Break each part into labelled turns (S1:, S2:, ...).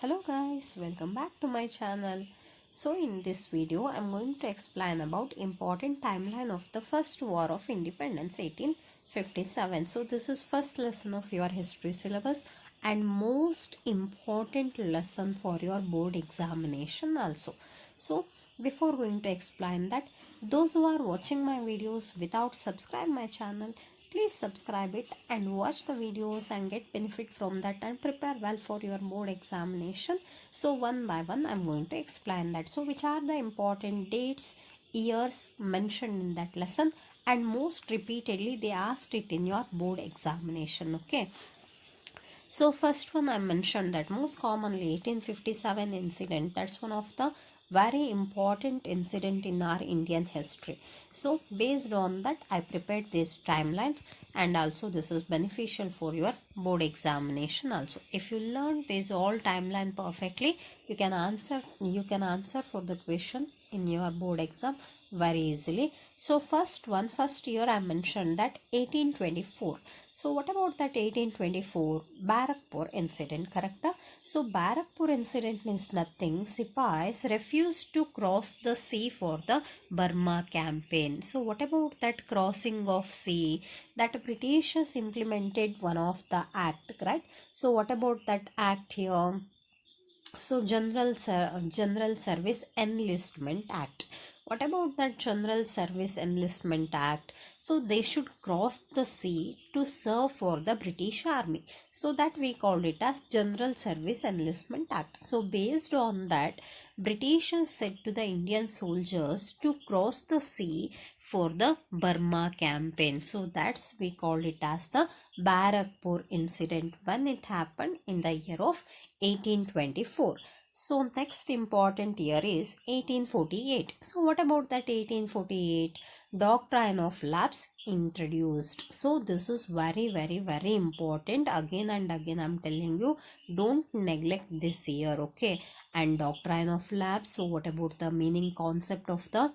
S1: Hello guys, welcome back to my channel. So in this video I'm going to explain about important timeline of the first war of independence 1857. So this is first lesson of your history syllabus and most important lesson for your board examination also. So before going to explain that, those who are watching my videos without subscribe my channel, please subscribe it and watch the videos and get benefit from that and prepare well for your board examination. So one by one I'm going to explain that. So which are the important dates, years mentioned in that lesson, and most repeatedly they asked it in your board examination. Okay. So first one I mentioned that most commonly 1857 incident. That's one of the very important incident in our Indian history. So based on that I prepared this timeline, and also this is beneficial for your board examination also. If you learn this all timeline perfectly, you can answer for the question in your board exam very easily. So first year I mentioned that 1824. So what about that 1824 Barakpur incident, correct? So Barakpur incident means nothing. Sipais refused to cross the sea for the Burma campaign. So what about that crossing of sea? That Britishers implemented one of the act, right? So what about that act here? So General Service Enlistment Act. What about that General Service Enlistment Act? So they should cross the sea to serve for the British Army. So that we called it as General Service Enlistment Act. So based on that, Britishers said to the Indian soldiers to cross the sea for the Burma campaign. So that's we called it as the Barakpur incident when it happened in the year of 1824. So next important year is 1848. So what about that 1848? Doctrine of lapse introduced. So this is very important. Again and again I'm telling you, don't neglect this year, okay? And doctrine of lapse. So what about the meaning concept of the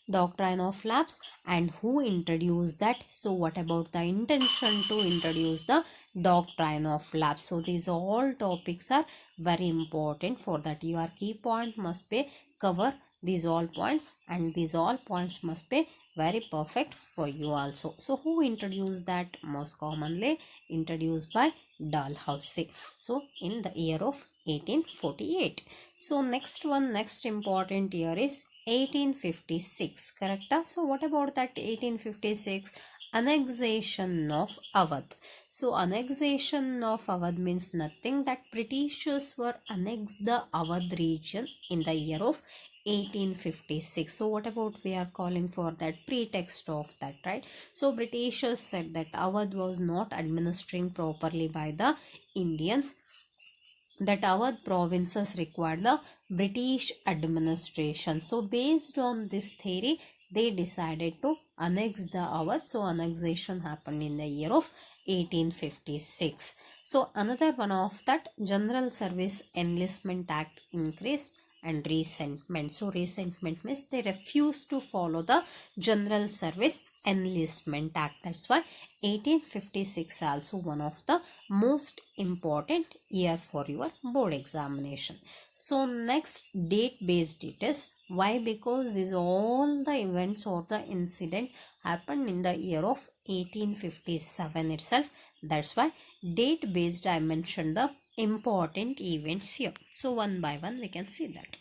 S1: doctrine of lapse and who introduced that? So what about the intention to introduce the doctrine of lapse? So these all topics are very important. For that your key point must be cover these all points, and these all points must be very perfect for you also. So who introduced that? Most commonly introduced by Dalhousie. So in the year of 1848. So next important year is 1856, correct? So what about that 1856? Annexation of Awadh. So annexation of Awadh means nothing, that Britishers were annexed the Awadh region in the year of 1856. So what about we are calling for that pretext of that, right? So Britishers said that Awadh was not administering properly by the Indians, that Awadh provinces required the British administration. So based on this theory, they decided to annex the Awadh. So annexation happened in the year of 1856. So another one of that General Service Enlistment Act increased and resentment. So resentment means they refuse to follow the General Service Enlistment Act. That's why 1856 also one of the most important year for your board examination. So next, date based it is. Why? Because these all the events or the incident happened in the year of 1857 itself. That's why date based I mentioned the important events here. So one by one we can see that.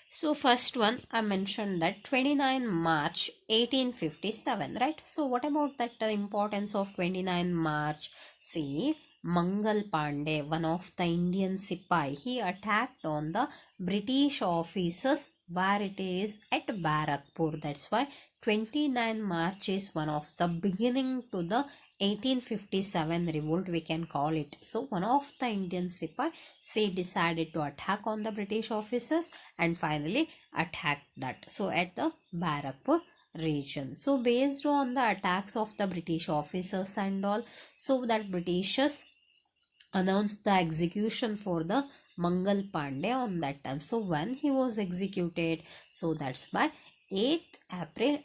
S1: So first one I mentioned that 29 March 1857, right? So what about that importance of 29 March? See, Mangal Pandey, one of the Indian Sipai, he attacked on the British officers where it is at Barakpur. That's why 29 March is one of the beginning to the 1857 revolt, we can call it. So one of the Indian Sipai, say, decided to attack on the British officers and finally attacked that. So at the Barakpur region. So based on the attacks of the British officers and all, so that Britishers announced the execution for the Mangal Pandey on that time. So when he was executed, so that's by 8th April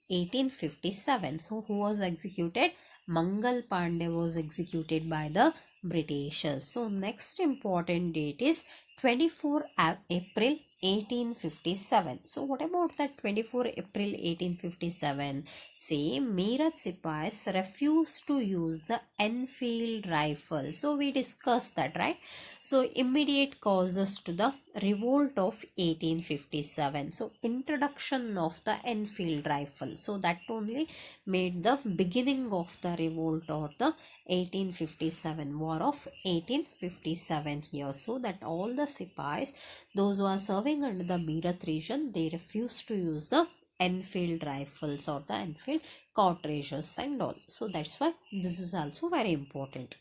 S1: 1857. So who was executed? Mangal Pandey was executed by the Britishers. So next important date is 24 April 1857. So what about that 24 April 1857? Say Meerut Sipais refused to use the Enfield rifle. So we discussed that, right? So immediate causes to the revolt of 1857. So introduction of the Enfield rifle. So that only made the beginning of the revolt or the 1857 war of 1857 here. So that all the Sipais, those who are serving under the Meerut region, they refused to use the Enfield rifles or the Enfield cartridges and all. So that's why this is also very important.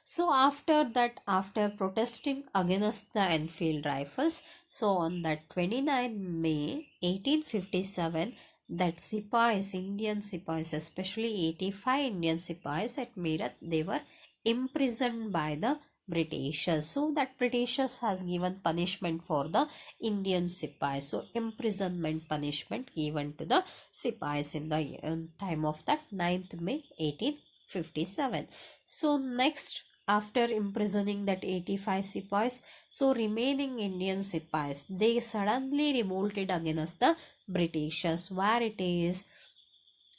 S1: So after that, after protesting against the Enfield rifles, so on that 29 May 1857, that Sipais, Indian Sipais, especially 85 Indian Sipais at Meerut, they were imprisoned by the Britishers. So that Britishers has given punishment for the Indian Sipais. So imprisonment punishment given to the Sipais in the time of that 9th May 1857. So next, after imprisoning that 85 Sipais, so remaining Indian Sipais, they suddenly revolted against the Britishers. Where it is,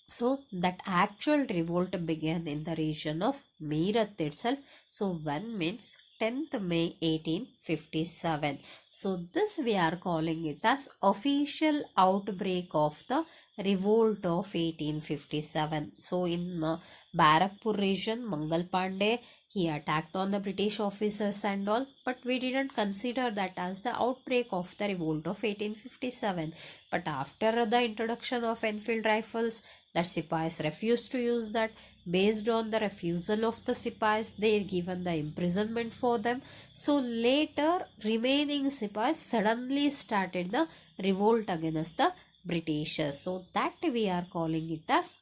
S1: so that actual revolt began in the region of Meerut itself. So when means 10th May 1857. So this we are calling it as official outbreak of the revolt of 1857. So in Barakpur region, Mangal Pandey, he attacked on the British officers and all, but we didn't consider that as the outbreak of the revolt of 1857. But after the introduction of Enfield rifles, that Sipais refused to use that. Based on the refusal of the Sipais, they given the imprisonment for them. So later, remaining Sipais suddenly started the revolt against the Britishers. So that we are calling it as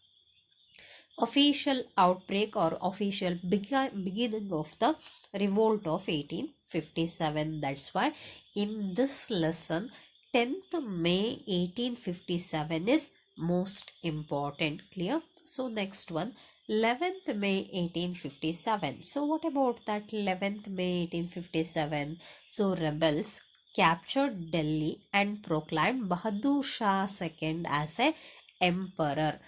S1: official outbreak or official beginning of the revolt of 1857. That's why in this lesson 10th May 1857 is most important. Clear? So next one, 11th May 1857. So what about that 11th May 1857? So rebels captured Delhi and proclaimed Bahadur Shah II as a emperor.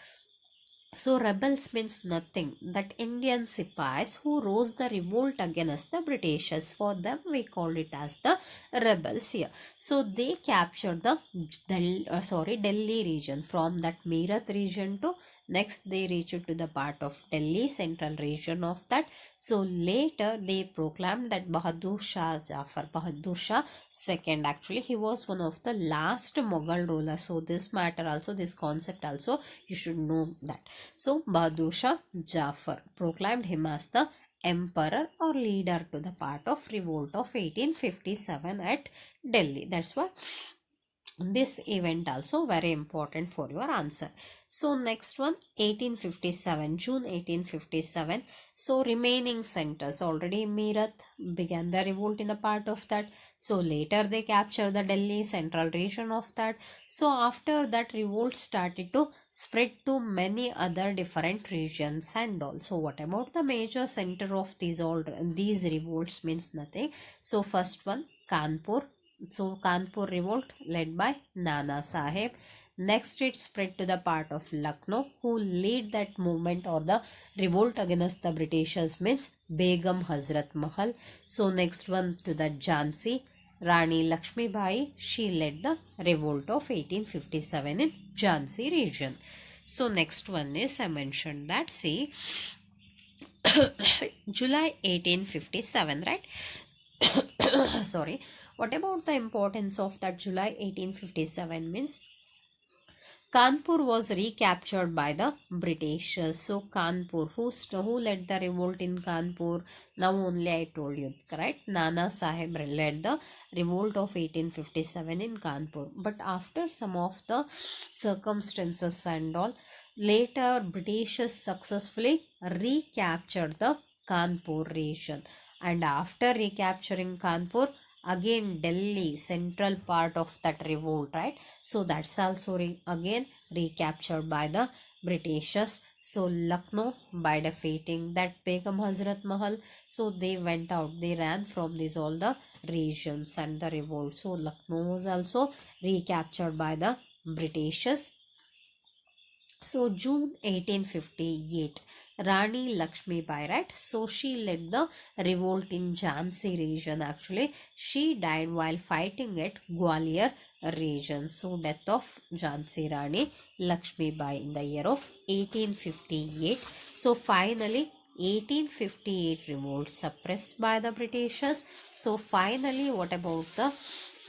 S1: So rebels means nothing. That Indian Sipais who rose the revolt against the Britishers, for them we call it as the rebels here. So they captured the Delhi region. From that Meerut region to next they reached to the part of Delhi, central region of that. So later they proclaimed that Bahadur Shah II. Actually he was one of the last Mughal rulers. So this matter also, this concept also you should know that. So Bahadur Shah Jafar proclaimed him as the emperor or leader to the part of revolt of 1857 at Delhi. That's why this event also very important for your answer. So next one, 1857, June 1857. So remaining centers, already Meerut began the revolt in the part of that. So later they captured the Delhi central region of that. So after that revolt started to spread to many other different regions and also what about the major center of these revolts means nothing. So first one, Kanpur. So Kanpur revolt led by Nana Sahib. Next it spread to the part of Lucknow. Who lead that movement or the revolt against the Britishers means Begum Hazrat Mahal. So next one to the Jhansi. Rani Lakshmi Bai, she led the revolt of 1857 in Jhansi region. So next one is, I mentioned that, see, July 1857, right? Sorry. What about the importance of that July 1857 means Kanpur was recaptured by the Britishers. So Kanpur, who led the revolt in Kanpur? Now only I told you, correct? Nana Sahib led the revolt of 1857 in Kanpur. But after some of the circumstances and all, later Britishers successfully recaptured the Kanpur region. And after recapturing Kanpur, again Delhi, central part of that revolt, right? So that's also again recaptured by the Britishers. So Lucknow by defeating that Begum Hazrat Mahal. So they went out, they ran from these all the regions and the revolt. So Lucknow was also recaptured by the Britishers. So June 1858, Rani Lakshmi Bai, right? So she led the revolt in Jhansi region. Actually, she died while fighting at Gwalior region. So death of Jhansi Rani Lakshmi Bai in the year of 1858. So finally 1858 revolt suppressed by the Britishers. So finally, what about the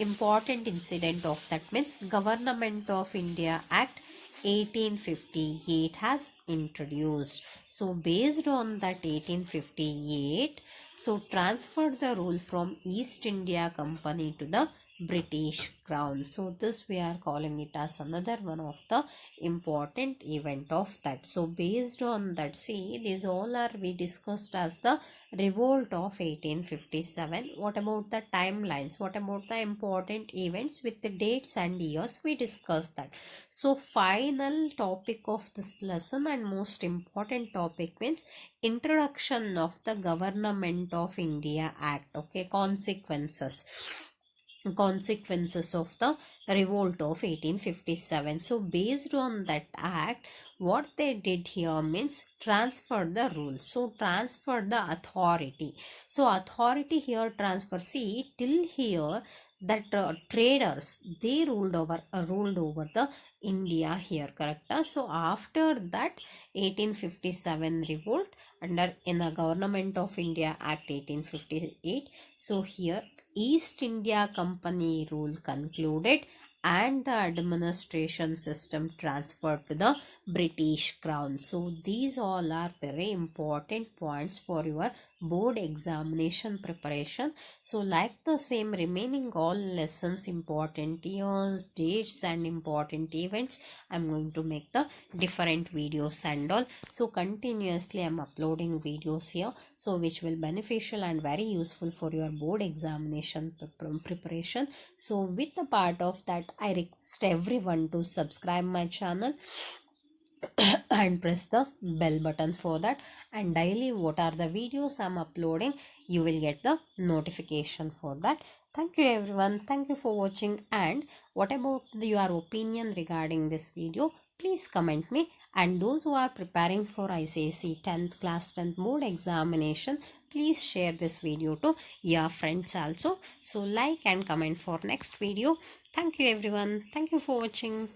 S1: important incident of that means Government of India Act 1858 has introduced. So based on that 1858, so transferred the rule from East India Company to the British Crown. So this we are calling it as another one of the important event of that. So based on that, see, these all are we discussed as the revolt of 1857. What about the timelines? What about the important events with the dates and years? We discussed that. So final topic of this lesson and most important topic means introduction of the Government of India Act. Okay, consequences of the revolt of 1857. So based on that act, what they did here means transfer the rules. So transfer the authority. So authority here transfer. See, till here that traders they ruled over the India here, correct? So after that 1857 revolt under in a Government of India Act 1858. So here East India Company rule concluded and the administration system transferred to the British Crown. So these all are very important points for your board examination preparation. So like the same remaining all lessons, important years, dates and important events, I'm going to make the different videos and all. So continuously I'm uploading videos here, so which will beneficial and very useful for your board examination preparation. So with the part of that, I request everyone to subscribe my channel and press the bell button for that, and daily what are the videos I'm uploading, you will get the notification for that. Thank you everyone, thank you for watching, and what about your opinion regarding this video, please comment me. And those who are preparing for ICSE 10th class 10th board examination, please share this video to your friends also. So like and comment for next video. Thank you everyone, thank you for watching.